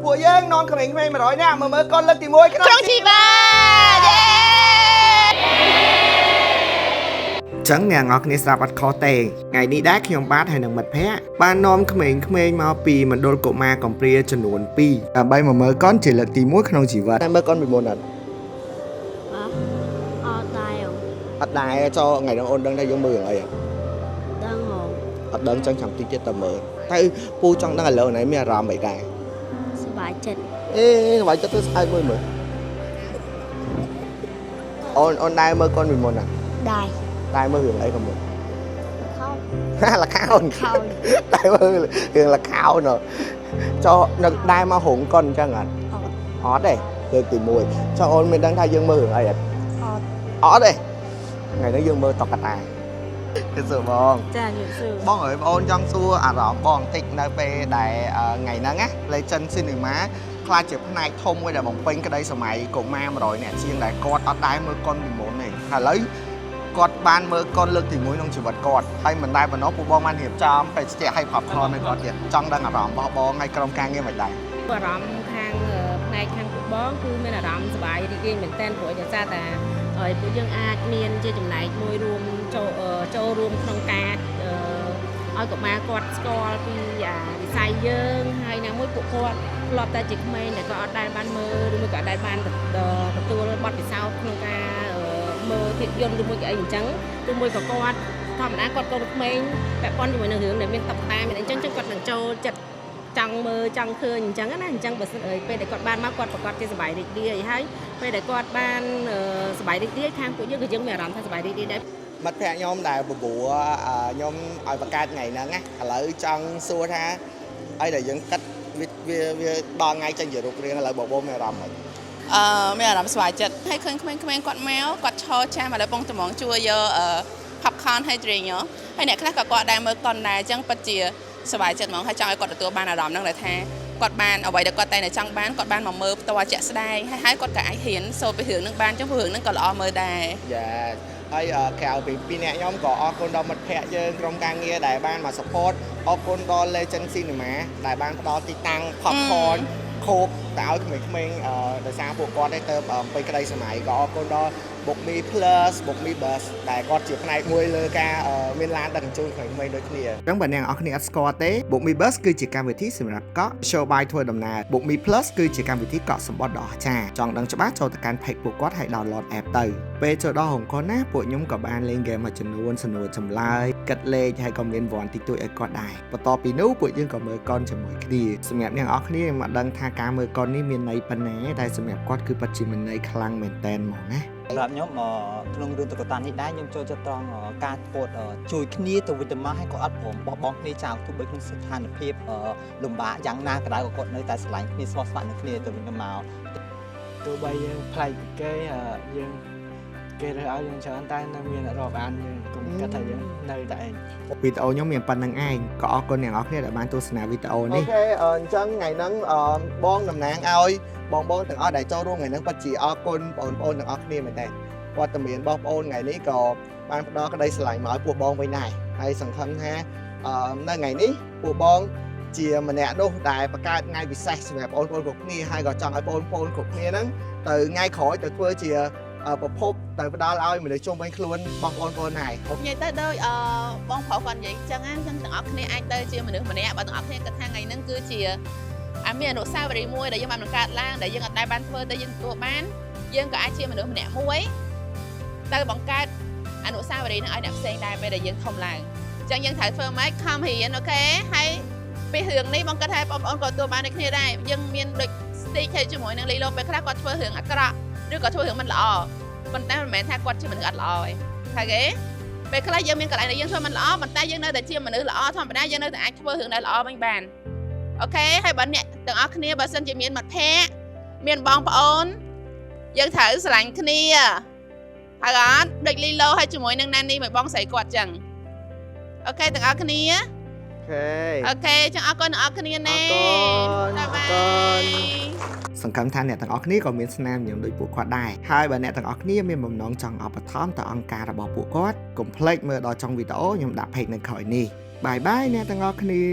ពួកយើងនំក្មេងៗ100នាក់មើលកូនលើកទី1ក្នុងជីបាចឹងអ្នកនរគ្នាស្ដាប់អត់ខុសទេថ្ងៃនេះដែរខ្ញុំបាទហើយនឹងមិត្តភ័ក្តិបាននាំក្មេងៗមកពីមណ្ឌលកុមារកំព្រាចំនួន2ដើម្បីមកមើលកូនជាលើកទី1ក្នុងជីវិតតែមើលកូនពីមុនអត់អត់ដែរចូលថ្ងៃនោះអូនដឹងថាយើងមើលអីអត់ដឹងចឹងចាំតិចទៀតទៅមើលទៅពូចង់ដឹងឥឡូវនេះមានអារម្មណ៍អីដែរសប្បាយចិត្តសប្បាយចិត្តទៅស្អែកមើលអូនដែរមើលកូនពីមុនដែរមើលរឿងអីក៏មុនលខោនតែមើលរឿងលខោនចូលនឹកដែរមកហងកូនអញ្ចឹងអត់ទេលើកទី1ចុះអូនមានដឹងថាយើងមើលរឿងអីអត់ទេថ្ងៃនេះយើងមើលតុក្កតាគឺសួរបងចាញសួរបងអើយបងអូនចង់សួរអារម្មណ៍បងបន្តិចនៅពេលដែលថ្ងៃហ្នឹងណា Legend Cinema ខ្លាចជាផ្នែកធំមួយដែលបំពេញក្តីសម័យកុមារ100នាក់ជាងដែលគាត់អត់ដែរមើលកុនពីមុនទេឥឡូវគាត់បានមើលកុនលើកទី1ក្នុងជីវិតគាត់ហើយមិនដែរប៉ុណ្ណោះពួកបងបានរៀបចំបេសកឲ្យផាប់ខនឲ្យគាត់ទៀតចង់ដឹងអារម្មណ៍របស់បងហើយក្រុមការងារមិនដែរអារម្មណ៍ខាងផ្នែកខាងពួកបងគឺមានអារម្មណ៍សប្បាយរីករាយមែនទែនព្រោះដោយសារតែហើយពួកយើងអាចមានជាចំណែកមួយរួមចូលរួមក្នុងការឲ្យកុមារគាត់ស្គាល់ពីវិស័យយើងហើយណាមួយពួកគាត់ធ្លាប់តែជាក្មេងតែក៏អត់ដែលបានមើលឬមួយក៏អត់ដែលបានទទួលបទពិសោធន៍ក្នុងការមើលភាពយន្តឬមួយក៏អីអញ្ចឹងឬមួយក៏គាត់ធម្មតាគាត់ក៏ក្មេងពាក់ព័ន្ធជាមួយនឹងរឿងដែលមានតុក្កតាមានអីអញ្ចឹងគាត់នឹងចូលចិត្តចង់មើលចង់ឃើញអញ្ចឹងណាអញ្ចឹងបើសិនពេលដែលគាត់បានមកគាត់ប្រកាសជាសប្បាយរីករាយហើយពេលដែលគាត់បានសប្បាយរីករាយខាងពួកយើងក៏យើងមានអារម្មណ៍ថាសប្បាយរីករាយដែរមិត្តភក្តិខ្ញុំដែលបបួរខ្ញុំឲ្យបង្កើតថ្ងៃហ្នឹងណាឥឡូវចង់សួរថាអីដែលយើងគិតវាដល់ថ្ងៃចេញជារូបរាងឥឡូវបបួរមានអារម្មណ៍អីមានអារម្មណ៍ស្វាយចិត្តហើយឃើញក្មេងៗគាត់មកគាត់ឈរចាំឥឡូវបងតំងជួយយកpopcorn ហើយ drink ហើយអ្នកខ្លះក៏គាត់ដែរមើលកុនដែរអញ្ចឹងពិតជាសប្បាយចិត្តហ្មងហើយចង់ឲ្យគាត់ទទួលបានអារម្មណ៍ហ្នឹងដែលថាគាត់បានអ្វីដែលគាត់តែងតែចង់បានគាត់បានមកមើលផ្ទាល់ជាក់ស្ដែងហើយគាត់ក៏អាចហ៊ានសូត្រពីរឿងហ្នឹងបានអញ្ចឹងរឿងហ្នឹងក៏ល្អមើលដែរយ៉ាហើយក្រៅពី2នាក់ខ្ញុំក៏អរគុណដល់មិត្តភ័ក្តិយើងក្រុមការងារដែលបានមក support អរគុណដល់ Legend Cinema ដែលបានផ្ដល់ទីតាំង popcorn ខូបទៅឲ្យក្មេងៗដោយសារពួកគាត់ទៅពេញក្តីសម័យក៏អរគុណដល់ Bookme Plus Bookme Bus ដែលគាត់ជាផ្នែកមួយលើការមានឡានដឹកជញ្ជូនក្មេងៗដូចគ្នាអញ្ចឹងបើអ្នកនរគ្នាអត់ស្គាល់ទេ Bookme Bus គឺជាកម្មវិធីសម្រាប់កក់ show by ធ្វើដំណើរ Bookme Plus គឺជាកម្មវិធីកក់សម្បត្តិដ៏អស្ចារ្យចង់ដឹងច្បាស់ចូលទៅកាន់ page ពួកគាត់ហើយ download app ទៅពេលចូលដល់ហុងកុនណាពួកខ្ញុំក៏បានលេង game មួយចំនួនសំណួរចម្លើយគិតលេខហើយក៏មានវ៉ាន់តិចតួចឲ្យគាត់ដែរបន្ទាប់ពីនោះពួកយើងក៏មើលកុនជាមួយគ្នាសម្រាប់អ្នកនរគ្នាមកដឹងថាការមើលកុននេះមានន័យប៉ុណ្ណាតែសម្រាប់គាត់គឺពិតជាមានន័យខ្លាំងមែនតែនហ្មងណាសម្រាប់ខ្ញុំក្នុងរឿងតុក្កតានេះដែរខ្ញុំចូលចិត្តត្រង់ការធ្វើជួយគ្នាទៅវិញទៅមកឲ្យគាត់អត់ព្រមបោះបង់គ្នាចោលទោះបីក្នុងស្ថានភាពលំបាកយ៉ាងណាក៏ដោយក៏គាត់នៅតែស្រឡាញ់គ្នាស្មោះស្ម័គ្រនឹងគ្នាទៅវិញទៅមកទោះបីយើងប្លែកពីគេយើងគេរើសឲ្យយើងច្រើនតែនៅមានរាប់អានយើងកុំគិតថាយើងនៅតែឯងវីដេអូខ្ញុំមានប៉ុណ្្នឹងឯងក៏អរគុណអ្នកនរគ្នាដែលបានទស្សនាវីដេអូនេះអូខេអញ្ចឹងថ្ងៃហ្នឹងបងតំណាងឲ្យបងទាំងអស់ដែលចូលរួមថ្ងៃហ្នឹងពិតជាអរគុណបងប្អូនទាំងអស់គ្នាមែនតើវត្តមានបងប្អូនថ្ងៃនេះក៏បានផ្ដល់ក្តីស្រឡាញ់មកឲ្យពួកបងវិញដែរហើយសង្ឃឹមថានៅថ្ងៃនេះពួកបងជាម្នាក់នោះដែលបង្កើតថ្ងៃពិសេសសម្រាប់បងប្អូនគ្រប់គ្នាហើយក៏ចង់ឲ្យបងប្អូនគ្រប់គ្នាហ្នឹងទៅថ្ងៃក្រោយទៅធ្វើជាប្រភពតែផ្ដល់ឲ្យមនុស្សជុំវិញខ្លួនបងប្អូនខ្លួនហើយនិយាយទៅដូចបងប្រុសគាត់និយាយអញ្ចឹងទាំងអស់គ្នាអាចទៅជាមនុស្សម្នាក់បើទាំងអស់គ្នាគិតថាថ្ងៃហ្នឹងគឺជាមានអនុស្សាវរីយ៍មួយដែលយើងបានបង្កើតឡើងដែលយើងអត់ដែលបានធ្វើតែយើងទទួលបានយើងក៏អាចជាមនុស្សម្នាក់មួយទៅបង្កើតអនុស្សាវរីយ៍នឹងឲ្យអ្នកផ្សេងដែរពេលដែលយើងធំឡើងអញ្ចឹងយើងត្រូវធ្វើម៉េចខំរៀនអូខេហើយពីរឿងនេះបងគិតថាបងប្អូនក៏ទទួលបានដូចគ្នាដែរយើងមានដូច stick ជាមួយនឹងលីឡូពេលខ្លះគាត់ធ្វើរឿងអាក្រក់ឬក៏ធ្វើរឿងមិនល្អប៉ុន្តែមិនមែនថាគាត់ជាមនុស្សអត់ល្អទេថាគេពេលខ្លះយើងមានកន្លែងដែលយើងធ្វើមិនល្អប៉ុន្តែយើងនៅតែជាមនុស្សល្អធម្មតាយើងនៅតែអាចធ្វើរឿងដែលល្អវិញបានអូខេហើយបើអ្នកទាំងអស់គ្នាបើសិនជាមានមិត្តភ័ក្តិមានបងប្អូនយើងត្រូវស្រឡាញ់គ្នាហើយអត់ដូចលីឡូហើយជាមួយនឹងណានីមួយបងស្រីគាត់ចឹងអូខេទាំងអស់គ្នាអូខេចឹងអរគុណអ្នកគ្នាណាអរគុណសង្ឃឹមថាអ្នកទាំងអស់គ្នាក៏មានស្នាមញញឹមដូចពួកគាត់ដែរហើយបើអ្នកទាំងអស់គ្នាមានបំណងចង់ឧបត្ថម្ភទៅអង្គការរបស់ពួកគាត់កុំភ្លេចមើលដល់ចុងវីដេអូខ្ញុំដាក់ page នៅក្រោយនេះបាយបាយអ្នកទាំងអស់គ្នា